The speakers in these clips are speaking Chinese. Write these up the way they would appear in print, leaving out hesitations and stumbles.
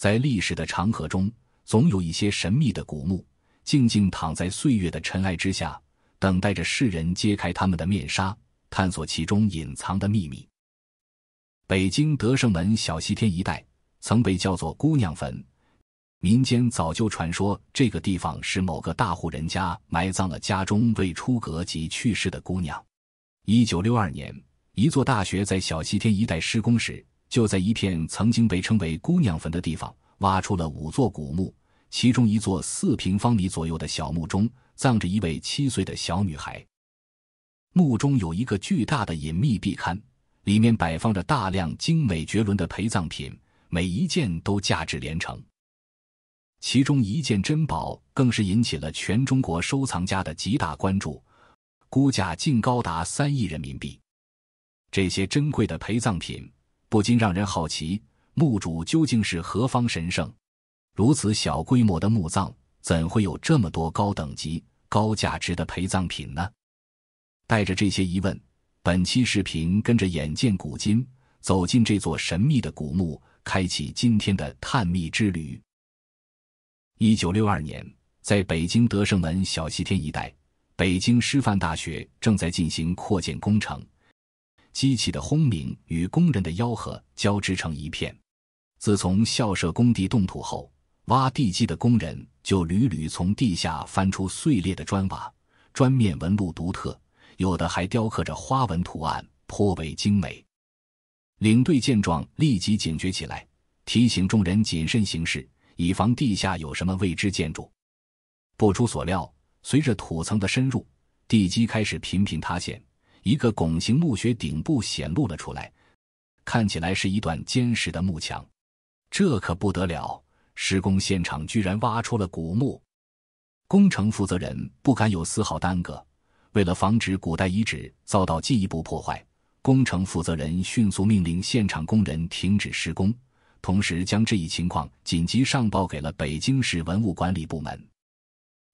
在历史的长河中，总有一些神秘的古墓，静静躺在岁月的尘埃之下，等待着世人揭开他们的面纱，探索其中隐藏的秘密。北京德胜门小西天一带曾被叫做姑娘坟，民间早就传说这个地方是某个大户人家埋葬了家中未出阁即去世的姑娘。1962年，一座大学在小西天一带施工时，就在一片曾经被称为姑娘坟的地方挖出了5座古墓，其中一座4平方米左右的小墓中葬着一位7岁的小女孩。墓中有一个巨大的隐秘壁龛，里面摆放着大量精美绝伦的陪葬品，每一件都价值连城。其中一件珍宝更是引起了全中国收藏家的极大关注，估价竟高达3亿人民币。这些珍贵的陪葬品不禁让人好奇，墓主究竟是何方神圣？如此小规模的墓葬，怎会有这么多高等级、高价值的陪葬品呢？带着这些疑问，本期视频跟着眼见古今，走进这座神秘的古墓，开启今天的探秘之旅。1962年，在北京德胜门小西天一带，北京师范大学正在进行扩建工程，机器的轰鸣与工人的吆喝交织成一片。自从校舍工地动土后，挖地基的工人就屡屡从地下翻出碎裂的砖瓦，砖面纹路独特，有的还雕刻着花纹图案，颇为精美。领队见状立即警觉起来，提醒众人谨慎行事，以防地下有什么未知建筑。不出所料，随着土层的深入，地基开始频频塌陷，一个拱形墓穴顶部显露了出来，看起来是一段坚实的幕墙。这可不得了，施工现场居然挖出了古墓。工程负责人不敢有丝毫耽搁，为了防止古代遗址遭到进一步破坏，工程负责人迅速命令现场工人停止施工，同时将这一情况紧急上报给了北京市文物管理部门。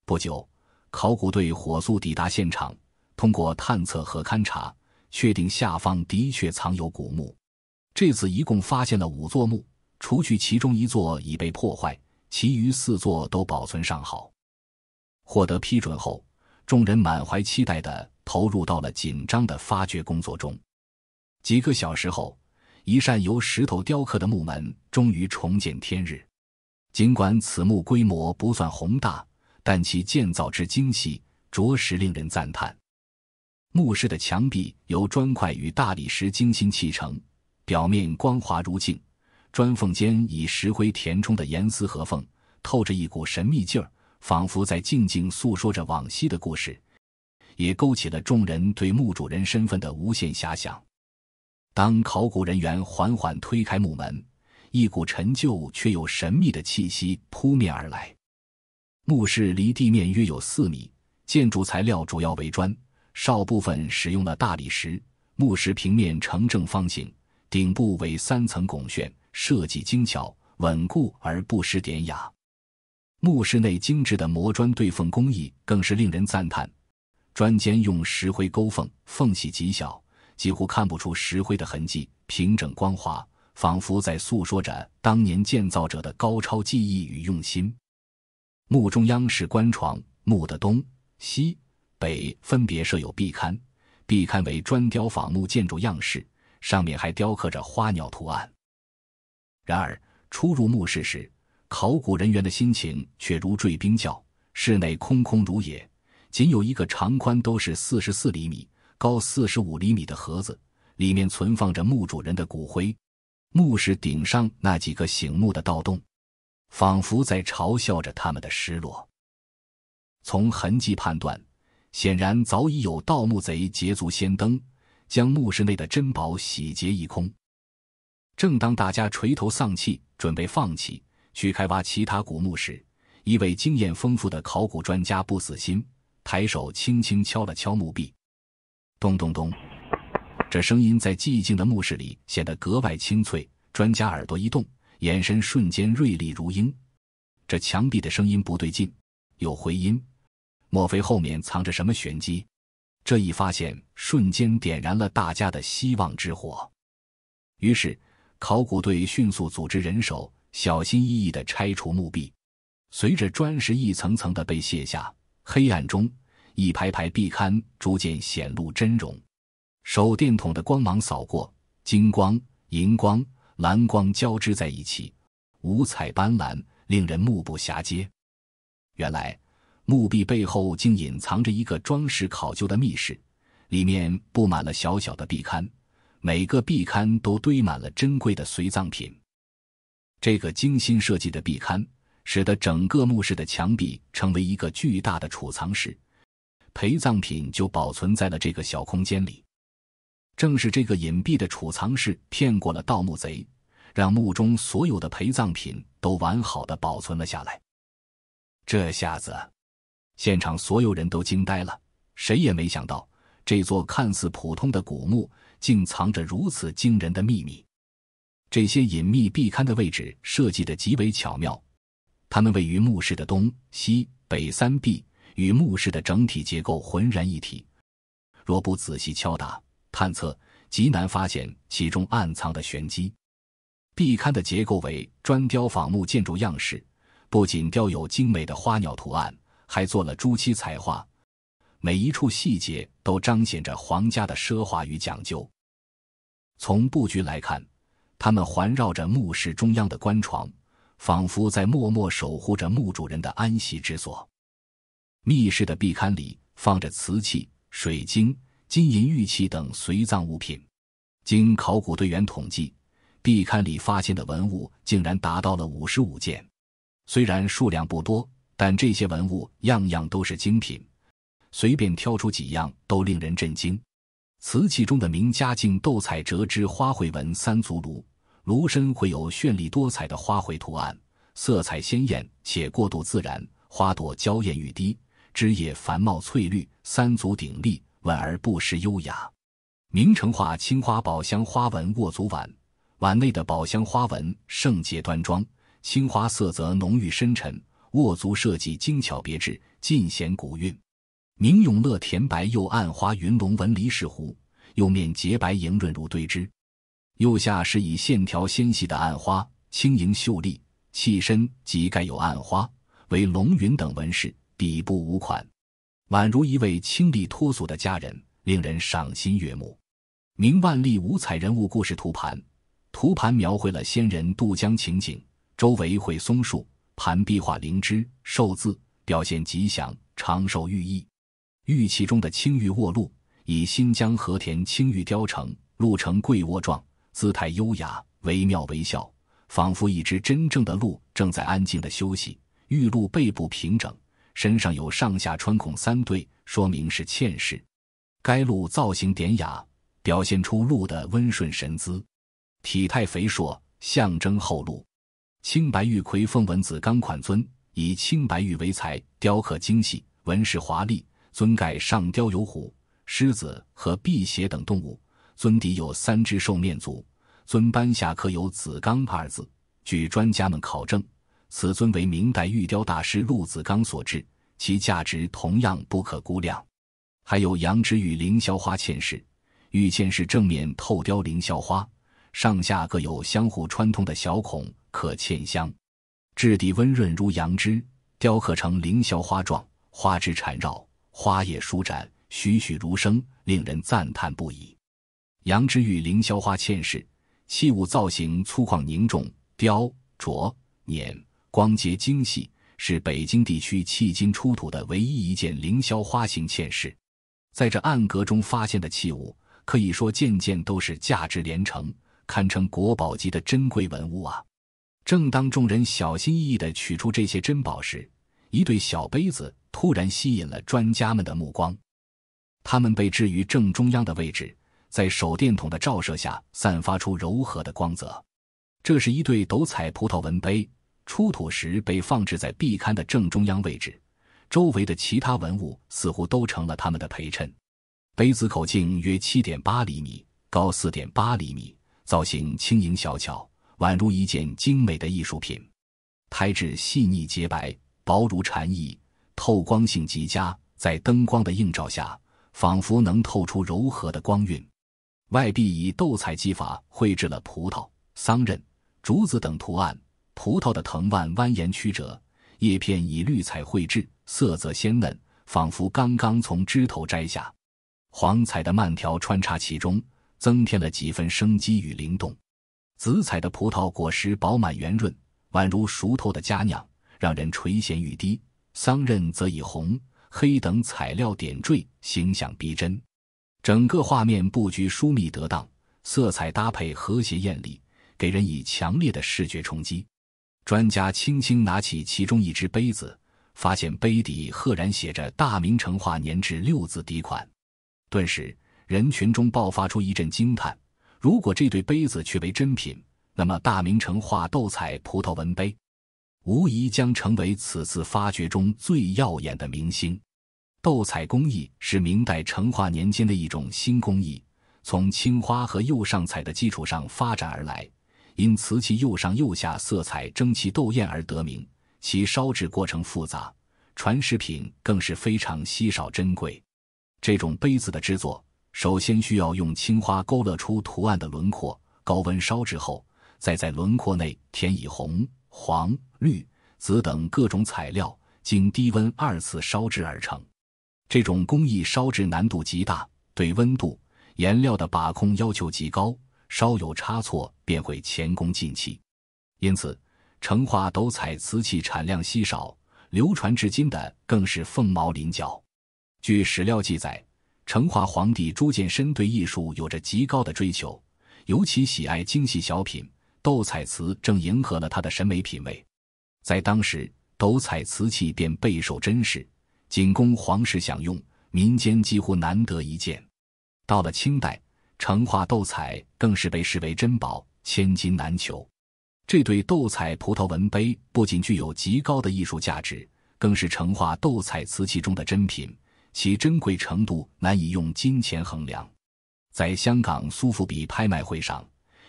不久，考古队火速抵达现场，通过探测和勘察，确定下方的确藏有古墓。这次一共发现了5座墓，除去其中1座已被破坏，其余4座都保存尚好。获得批准后，众人满怀期待地投入到了紧张的发掘工作中。几个小时后，一扇由石头雕刻的木门终于重见天日。尽管此墓规模不算宏大，但其建造之精细着实令人赞叹。墓室的墙壁由砖块与大理石精心砌成，表面光滑如镜，砖缝间以石灰填充的严丝合缝，透着一股神秘劲儿，仿佛在静静诉说着往昔的故事，也勾起了众人对墓主人身份的无限遐想。当考古人员缓缓推开墓门，一股陈旧却又神秘的气息扑面而来。墓室离地面约有4米，建筑材料主要为砖，少部分使用了大理石。墓室平面呈正方形，顶部为3层拱券，设计精巧稳固而不失典雅。墓室内精致的磨砖对缝工艺更是令人赞叹，砖间用石灰勾缝，缝隙极小，几乎看不出石灰的痕迹，平整光滑，仿佛在诉说着当年建造者的高超技艺与用心。墓中央是棺床，墓的东、西、北分别设有壁龛，壁龛为砖雕仿木建筑样式，上面还雕刻着花鸟图案。然而初入墓室时，考古人员的心情却如坠冰窖，室内空空如也，仅有一个长宽都是44厘米、高45厘米的盒子，里面存放着墓主人的骨灰。墓室顶上那几个醒目的盗洞，仿佛在嘲笑着他们的失落。从痕迹判断，显然早已有盗墓贼捷足先登，将墓室内的珍宝洗劫一空。正当大家垂头丧气，准备放弃去开挖其他古墓时，一位经验丰富的考古专家不死心，抬手轻轻敲了敲墓壁。咚咚咚，这声音在寂静的墓室里显得格外清脆，专家耳朵一动，眼神瞬间锐利如鹰。这墙壁的声音不对劲，有回音，莫非后面藏着什么玄机？这一发现瞬间点燃了大家的希望之火。于是考古队迅速组织人手，小心翼翼地拆除墓壁。随着砖石一层层地被卸下，黑暗中一排排壁龛逐渐显露真容。手电筒的光芒扫过，金光、银光、蓝光交织在一起，五彩斑斓，令人目不暇接。原来墓壁背后竟隐藏着一个装饰考究的密室，里面布满了小小的壁龛，每个壁龛都堆满了珍贵的随葬品。这个精心设计的壁龛使得整个墓室的墙壁成为一个巨大的储藏室，陪葬品就保存在了这个小空间里。正是这个隐蔽的储藏室骗过了盗墓贼，让墓中所有的陪葬品都完好的保存了下来。这下子现场所有人都惊呆了，谁也没想到这座看似普通的古墓竟藏着如此惊人的秘密。这些隐秘壁龛的位置设计得极为巧妙，它们位于墓室的东、西、北三壁，与墓室的整体结构浑然一体。若不仔细敲打探测，极难发现其中暗藏的玄机。壁龛的结构为砖雕仿木建筑样式，不仅雕有精美的花鸟图案，还做了朱漆彩画，每一处细节都彰显着皇家的奢华与讲究。从布局来看，它们环绕着墓室中央的棺床，仿佛在默默守护着墓主人的安息之所。密室的壁龛里放着瓷器、水晶、金银玉器等随葬物品。经考古队员统计，壁龛里发现的文物竟然达到了55件。虽然数量不多，但这些文物样样都是精品，随便挑出几样都令人震惊。瓷器中的名家境斗彩折枝花卉纹三足炉，炉身绘有绚丽多彩的花卉图案，色彩鲜艳且过度自然，花朵娇艳欲滴，枝叶繁茂翠绿，三足鼎立，稳而不失优雅。明成画青花宝香花纹握足碗，碗内的宝香花纹圣洁端庄，青花色泽浓郁深沉，握足设计精巧别致，尽显古韵。明永乐甜白釉暗花云龙纹离石壶，釉面洁白莹润如对枝。釉下是以线条纤细的暗花，轻盈秀丽，器身即盖有暗花，为龙云等纹饰，笔部无款，宛如一位清丽脱俗的佳人，令人赏心悦目。明万历五彩人物故事图盘，图盘描绘了仙人渡江情景，周围绘松树，盘壁画灵芝、寿字，表现吉祥长寿寓意。玉器中的青玉握鹿，以新疆和田青玉雕成，鹿呈跪卧状，姿态优雅，惟妙惟肖，仿佛一只真正的鹿正在安静地休息。玉鹿背部平整，身上有上下穿孔3对，说明是嵌饰。该鹿造型典雅，表现出鹿的温顺神姿，体态肥硕，象征厚禄。青白玉魁凤纹子钢款尊，以青白玉为材，雕刻精细，纹饰华丽。尊盖上雕有虎、狮子和辟邪等动物，尊底有3只兽面足，尊斑下刻有子刚2字。据专家们考证，此尊为明代玉雕大师陆子刚所制，其价值同样不可估量。还有羊脂玉凌霄花嵌饰，玉嵌饰正面透雕凌霄花，上下各有相互穿通的小孔，可嵌香。质地温润如羊脂，雕刻成凌霄花状，花枝缠绕，花叶舒展，栩栩如生，令人赞叹不已。羊脂玉凌霄花嵌饰，器物造型粗犷凝重，雕、琢、碾、光洁精细，是北京地区迄今出土的唯一一件凌霄花形嵌饰。在这暗格中发现的器物，可以说件件都是价值连城，堪称国宝级的珍贵文物啊！正当众人小心翼翼地取出这些珍宝时，一对小杯子突然吸引了专家们的目光。它们被置于正中央的位置，在手电筒的照射下散发出柔和的光泽。这是一对斗彩葡萄纹杯，出土时被放置在壁龛的正中央位置，周围的其他文物似乎都成了它们的陪衬。杯子口径约 7.8 厘米，高 4.8 厘米，造型轻盈小巧，宛如一件精美的艺术品。胎质细腻洁白，薄如蝉翼，透光性极佳，在灯光的映照下，仿佛能透出柔和的光晕。外壁以斗彩技法绘制了葡萄、桑葚、竹子等图案，葡萄的藤蔓蜿蜒曲折，叶片以绿彩绘制，色泽鲜嫩，仿佛刚刚从枝头摘下。黄彩的蔓条穿插其中，增添了几分生机与灵动。紫彩的葡萄果实饱满圆润，宛如熟透的佳酿，让人垂涎欲滴。桑葚则以红、黑等彩料点缀，形象逼真。整个画面布局疏密得当，色彩搭配和谐艳丽，给人以强烈的视觉冲击。专家轻轻拿起其中一只杯子，发现杯底赫然写着大明成化年制6字底款。顿时人群中爆发出一阵惊叹，如果这对杯子确为真品，那么大明成化斗彩葡萄纹杯无疑将成为此次发掘中最耀眼的明星。斗彩工艺是明代成化年间的一种新工艺，从青花和釉上彩的基础上发展而来，因瓷器釉上釉下色彩争奇斗艳而得名。其烧制过程复杂，传世品更是非常稀少珍贵。这种杯子的制作，首先需要用青花勾勒出图案的轮廓，高温烧制后，再在轮廓内填以红、黄、绿、紫等各种材料，经低温2次烧制而成。这种工艺烧制难度极大，对温度、颜料的把控要求极高，稍有差错便会前功尽弃。因此，成化斗彩瓷器产量稀少，流传至今的更是凤毛麟角。据史料记载，成化皇帝朱见深对艺术有着极高的追求，尤其喜爱精细小品，斗彩瓷正迎合了他的审美品味。在当时，斗彩瓷器便备受珍视，仅供皇室享用，民间几乎难得一见。到了清代，成化斗彩更是被视为珍宝，千金难求。这对斗彩葡萄纹杯不仅具有极高的艺术价值，更是成化斗彩瓷器中的珍品，其珍贵程度难以用金钱衡量。在香港苏富比拍卖会上，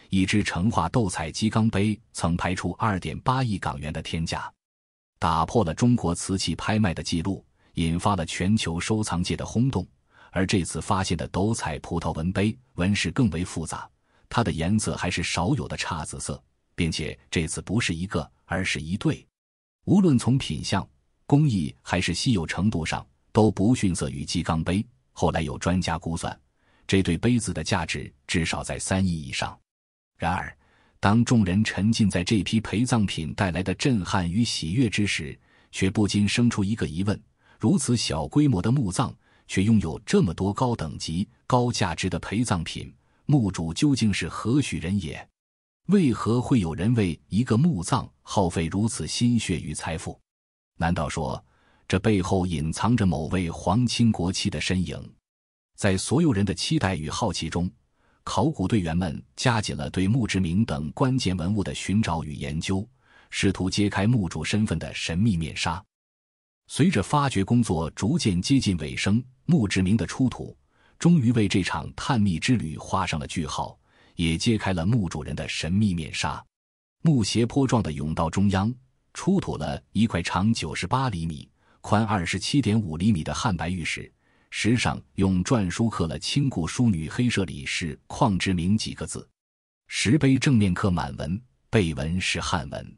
一只成化斗彩鸡缸杯曾拍出 2.8 亿港元的天价，打破了中国瓷器拍卖的记录，引发了全球收藏界的轰动。而这次发现的斗彩葡萄纹杯纹饰更为复杂，它的颜色还是少有的姹紫色，并且这次不是一个，而是一对。无论从品相、工艺还是稀有程度上，都不逊色于鸡缸杯。后来有专家估算，这对杯子的价值至少在3亿以上。然而，当众人沉浸在这批陪葬品带来的震撼与喜悦之时，却不禁生出一个疑问：如此小规模的墓葬，却拥有这么多高等级、高价值的陪葬品，墓主究竟是何许人也？为何会有人为一个墓葬耗费如此心血与财富？难道说，这背后隐藏着某位皇亲国戚的身影？在所有人的期待与好奇中，考古队员们加紧了对墓志铭等关键文物的寻找与研究，试图揭开墓主身份的神秘面纱。随着发掘工作逐渐接近尾声，墓志铭的出土终于为这场探秘之旅画上了句号，也揭开了墓主人的神秘面纱。墓斜坡状的甬道中央出土了一块长98厘米、宽27.5厘米的汉白玉石，石上用篆书刻了亲故淑女黑舍里氏邝志铭几个字。石碑正面刻满文，背文是汉文。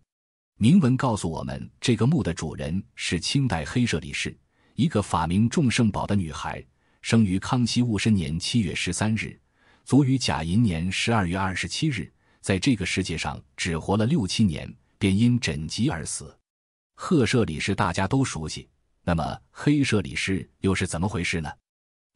铭文告诉我们，这个墓的主人是清代黑舍里氏，一个法名仲圣宝的女孩，生于康熙戊申年7月13日，卒于甲寅年12月27日，在这个世界上只活了6、7年，便因枕疾而死。贺舍里氏大家都熟悉，那么黑舍里氏又是怎么回事呢？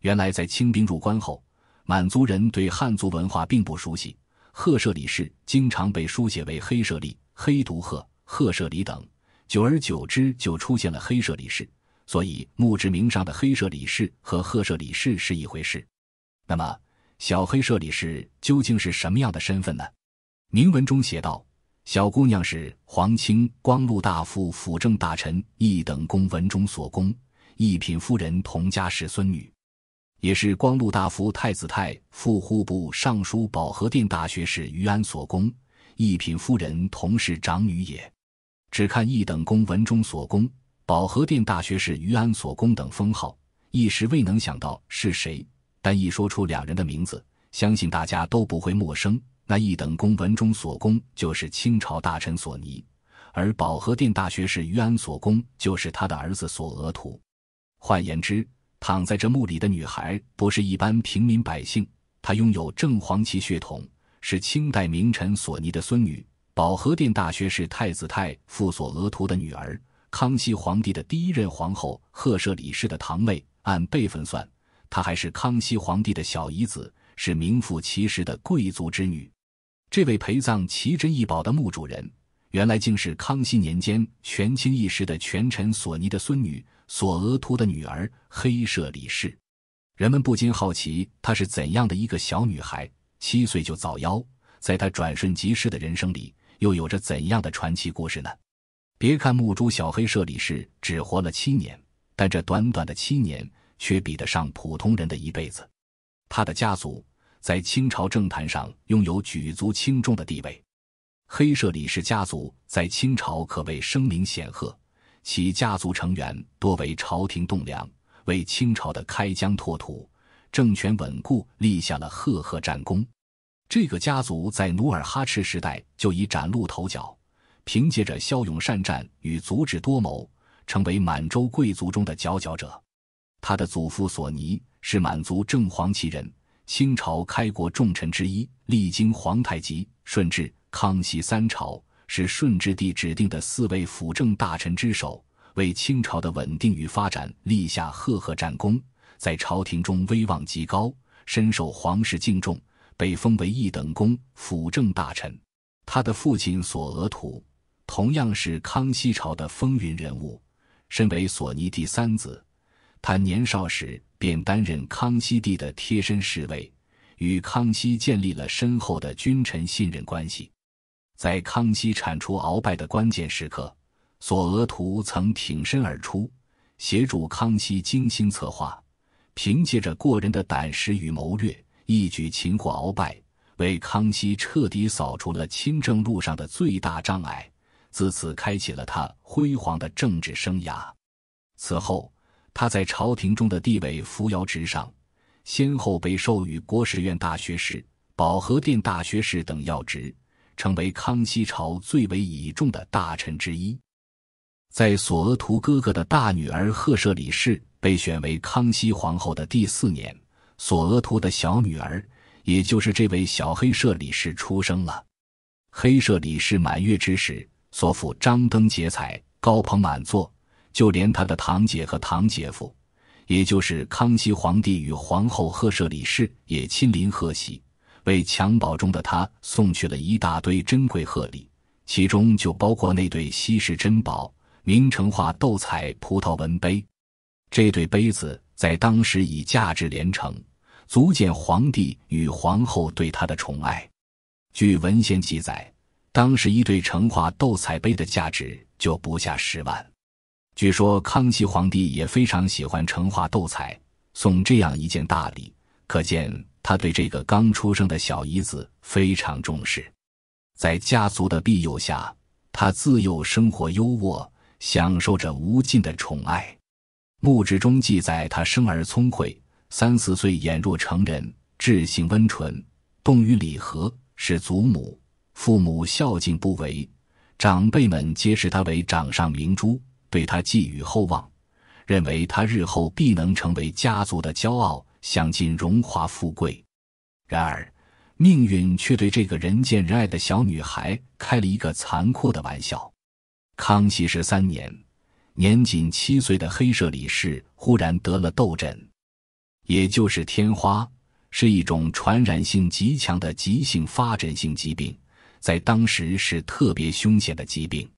原来在清兵入关后，满族人对汉族文化并不熟悉，贺舍里氏经常被书写为黑舍利、黑独鹤、贺舍里等，久而久之就出现了黑舍里氏，所以墓志铭上的黑舍里氏和贺舍里氏是一回事。那么小黑舍里氏究竟是什么样的身份呢？铭文中写道，小姑娘是皇清光禄大夫辅政大臣一等公文中所供，一品夫人同家世孙女，也是光禄大夫太子太副户部尚书保和殿大学士于安所供，一品夫人同是长女也。只看一等公文中所供、保和殿大学士于安所供等封号，一时未能想到是谁，但一说出两人的名字，相信大家都不会陌生。那一等公文中所供就是清朝大臣索尼，而保和殿大学士于安所公就是他的儿子索额图。换言之，躺在这墓里的女孩不是一般平民百姓，她拥有正黄旗血统，是清代名臣索尼的孙女，保和殿大学士太子太傅索额图的女儿，康熙皇帝的第一任皇后赫舍里氏的堂妹。按辈分算，她还是康熙皇帝的小姨子，是名副其实的贵族之女。这位陪葬奇珍异宝的墓主人，原来竟是康熙年间权倾一时的权臣索尼的孙女，索额图的女儿黑舍里氏。人们不禁好奇，她是怎样的一个小女孩，7岁就早夭，在她转瞬即逝的人生里，又有着怎样的传奇故事呢？别看墓主小黑舍里氏只活了7年，但这短短的7年却比得上普通人的一辈子。他的家族在清朝政坛上拥有举足轻重的地位。黑舍里氏家族在清朝可谓声名显赫，其家族成员多为朝廷栋梁，为清朝的开疆拓土、政权稳固立下了赫赫战功。这个家族在努尔哈赤时代就已崭露头角，凭借着骁勇善战与足智多谋，成为满洲贵族中的佼佼者。他的祖父索尼是满族正黄旗人，清朝开国重臣之一，历经皇太极、顺治、康熙3朝，是顺治帝指定的4位辅政大臣之首，为清朝的稳定与发展立下赫赫战功，在朝廷中威望极高，深受皇室敬重，被封为一等公、辅政大臣。他的父亲索额图同样是康熙朝的风云人物，身为索尼第3子，他年少时便担任康熙帝的贴身侍卫，与康熙建立了深厚的君臣信任关系。在康熙铲除鳌拜的关键时刻，索额图曾挺身而出，协助康熙精心策划，凭借着过人的胆识与谋略，一举擒获鳌拜，为康熙彻底扫除了亲政路上的最大障碍，自此开启了他辉煌的政治生涯。此后，他在朝廷中的地位扶摇直上，先后被授予国史院大学士、保和殿大学士等要职，成为康熙朝最为倚重的大臣之一。在索额图哥哥的大女儿赫舍里氏被选为康熙皇后的第4年，索额图的小女儿，也就是这位小黑舍里氏出生了。黑舍里氏满月之时，所父张灯结彩，高朋满座，就连他的堂姐和堂姐夫，也就是康熙皇帝与皇后赫舍里氏也亲临贺喜，为襁褓中的他送去了一大堆珍贵贺礼，其中就包括那对稀世珍宝明成化斗彩葡萄纹杯。这对杯子在当时已价值连城，足见皇帝与皇后对他的宠爱。据文献记载，当时一对成化斗彩杯的价值就不下10万。据说康熙皇帝也非常喜欢成化斗彩，送这样一件大礼，可见他对这个刚出生的小姨子非常重视。在家族的庇佑下，他自幼生活优渥，享受着无尽的宠爱。墓志中记载，他生而聪慧，3、4岁俨若成人，智性温纯，动于礼和，是祖母、父母孝敬不违，长辈们皆视他为掌上明珠，对他寄予厚望，认为他日后必能成为家族的骄傲，享尽荣华富贵。然而，命运却对这个人见人爱的小女孩开了一个残酷的玩笑。康熙13年，年仅7岁的黑舍里氏忽然得了痘疹，也就是天花，是一种传染性极强的急性发疹性疾病，在当时是特别凶险的疾病。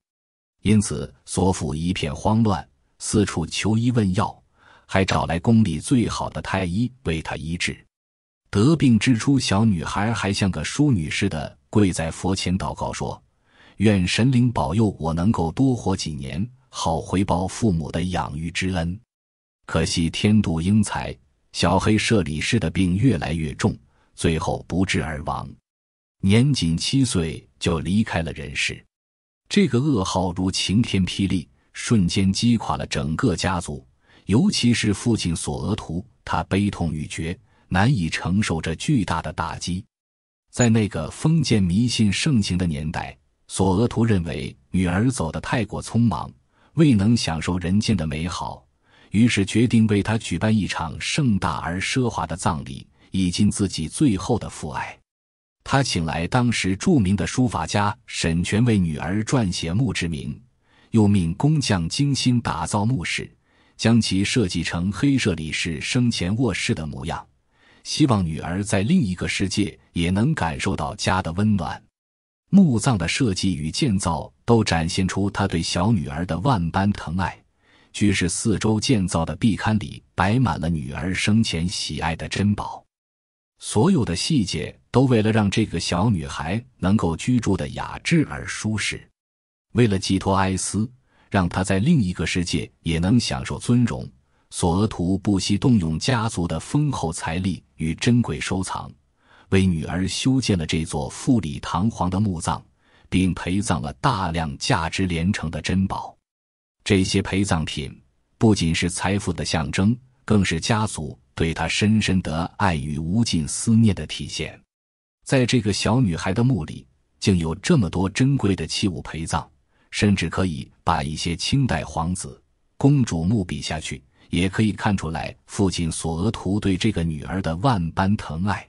因此所父一片慌乱，四处求医问药，还找来宫里最好的太医为他医治。得病之初，小女孩还像个淑女似的跪在佛前祷告说，愿神灵保佑我能够多活几年，好回报父母的养育之恩。可惜天妒英才，小黑舍里氏的病越来越重，最后不治而亡，年仅7岁就离开了人世。这个噩耗如晴天霹雳，瞬间击垮了整个家族，尤其是父亲索额图，他悲痛欲绝，难以承受这巨大的打击。在那个封建迷信盛行的年代，索额图认为女儿走得太过匆忙，未能享受人间的美好，于是决定为她举办一场盛大而奢华的葬礼，以尽自己最后的父爱。他请来当时著名的书法家沈泉为女儿撰写墓志铭，又命工匠精心打造墓室，将其设计成黑舍里氏生前卧室的模样，希望女儿在另一个世界也能感受到家的温暖。墓葬的设计与建造都展现出他对小女儿的万般疼爱，居室四周建造的壁龛里摆满了女儿生前喜爱的珍宝，所有的细节都为了让这个小女孩能够居住的雅致而舒适。为了寄托哀思，让她在另一个世界也能享受尊荣，索额图不惜动用家族的丰厚财力与珍贵收藏，为女儿修建了这座富丽堂皇的墓葬，并陪葬了大量价值连城的珍宝。这些陪葬品不仅是财富的象征，更是家族对她深深的爱与无尽思念的体现。在这个小女孩的墓里，竟有这么多珍贵的器物陪葬，甚至可以把一些清代皇子、公主墓比下去，也可以看出来父亲索额图对这个女儿的万般疼爱。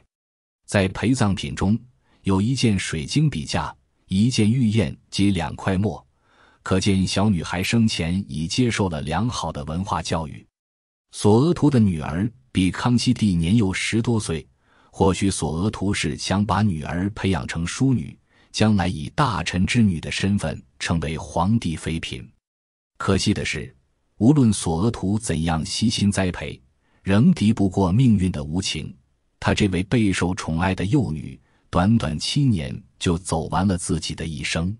在陪葬品中，有一件水晶笔架，一件玉砚及2块墨，可见小女孩生前已接受了良好的文化教育。索额图的女儿比康熙帝年幼10多岁，或许索额图是想把女儿培养成淑女，将来以大臣之女的身份成为皇帝妃嫔。可惜的是，无论索额图怎样悉心栽培，仍敌不过命运的无情。她这位备受宠爱的幼女，短短7年就走完了自己的一生。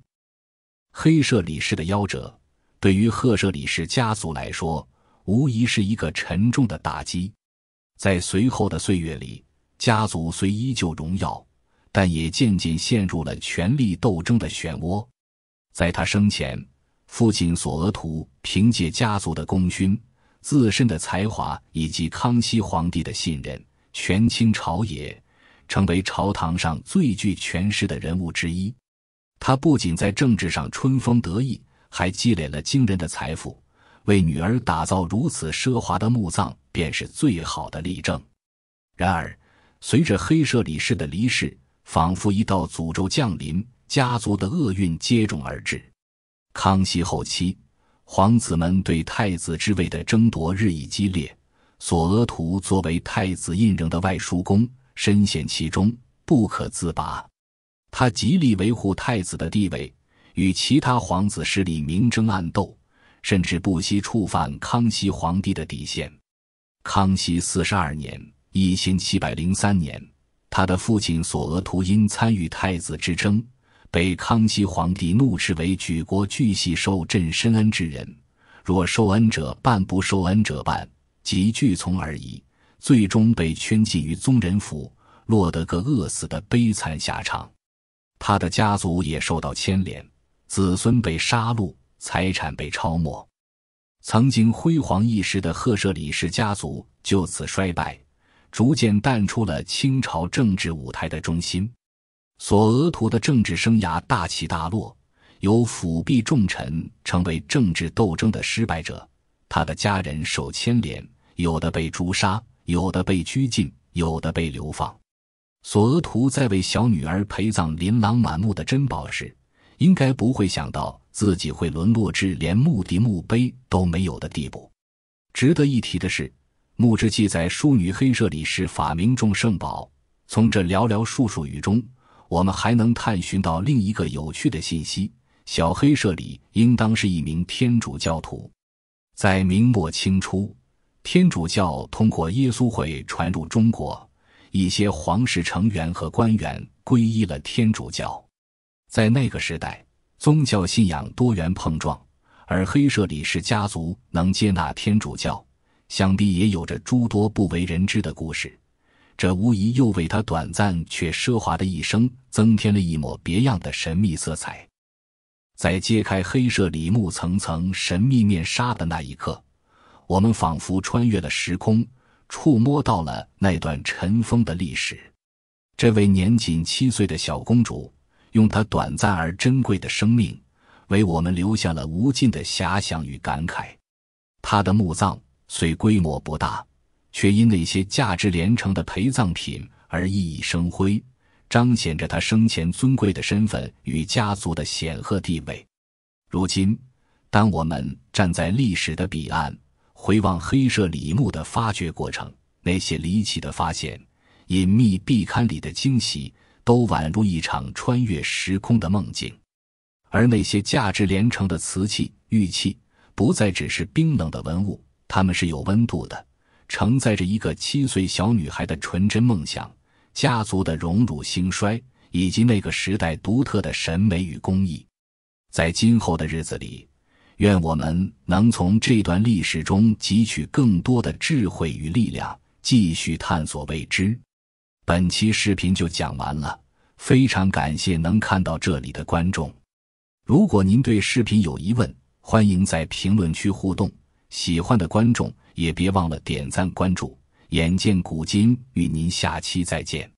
黑舍里氏的夭折，对于赫舍里氏家族来说，无疑是一个沉重的打击。在随后的岁月里，家族虽依旧荣耀，但也渐渐陷入了权力斗争的漩涡。在他生前，父亲索额图凭借家族的功勋、自身的才华以及康熙皇帝的信任，权倾朝野，成为朝堂上最具权势的人物之一。他不仅在政治上春风得意，还积累了惊人的财富，为女儿打造如此奢华的墓葬便是最好的例证。然而，随着黑舍里氏的离世，仿佛一道诅咒降临，家族的厄运接踵而至。康熙后期，皇子们对太子之位的争夺日益激烈，索额图作为太子胤禛的外叔公，深陷其中，不可自拔。他极力维护太子的地位，与其他皇子势力明争暗斗，甚至不惜触犯康熙皇帝的底线。康熙42年1703年，他的父亲索额图因参与太子之争，被康熙皇帝怒斥为举国巨细受朕深恩之人，若受恩者办，不受恩者办，即具从而已，最终被圈禁于宗人府，落得个饿死的悲惨下场。他的家族也受到牵连，子孙被杀戮，财产被抄没。曾经辉煌一时的赫舍里氏家族就此衰败，逐渐淡出了清朝政治舞台的中心。索额图的政治生涯大起大落，由辅弼重臣成为政治斗争的失败者，他的家人受牵连，有的被诛杀，有的被拘禁，有的被流放。索额图在为小女儿陪葬琳琅满目的珍宝时，应该不会想到自己会沦落至连墓地墓碑都没有的地步。值得一提的是，墓志记载淑女黑舍里氏法名众圣宝，从这寥寥数数语中，我们还能探寻到另一个有趣的信息：小黑舍里应当是一名天主教徒。在明末清初，天主教通过耶稣会传入中国，一些皇室成员和官员皈依了天主教。在那个时代，宗教信仰多元碰撞，而黑舍里氏家族能接纳天主教，想必也有着诸多不为人知的故事，这无疑又为他短暂却奢华的一生增添了一抹别样的神秘色彩。在揭开黑舍里墓层层神秘面纱的那一刻，我们仿佛穿越了时空，触摸到了那段尘封的历史。这位年仅7岁的小公主，用她短暂而珍贵的生命，为我们留下了无尽的遐想与感慨。他的墓葬虽规模不大，却因那些价值连城的陪葬品而熠熠生辉，彰显着他生前尊贵的身份与家族的显赫地位。如今，当我们站在历史的彼岸，回望黑舍里墓的发掘过程，那些离奇的发现，隐秘壁龛里的惊喜，都宛如一场穿越时空的梦境。而那些价值连城的瓷器、玉器，不再只是冰冷的文物，它们是有温度的，承载着一个7岁小女孩的纯真梦想，家族的荣辱兴衰，以及那个时代独特的审美与工艺。在今后的日子里，愿我们能从这段历史中汲取更多的智慧与力量，继续探索未知。本期视频就讲完了，非常感谢能看到这里的观众。如果您对视频有疑问，欢迎在评论区互动，喜欢的观众也别忘了点赞关注。眼见古今，与您下期再见。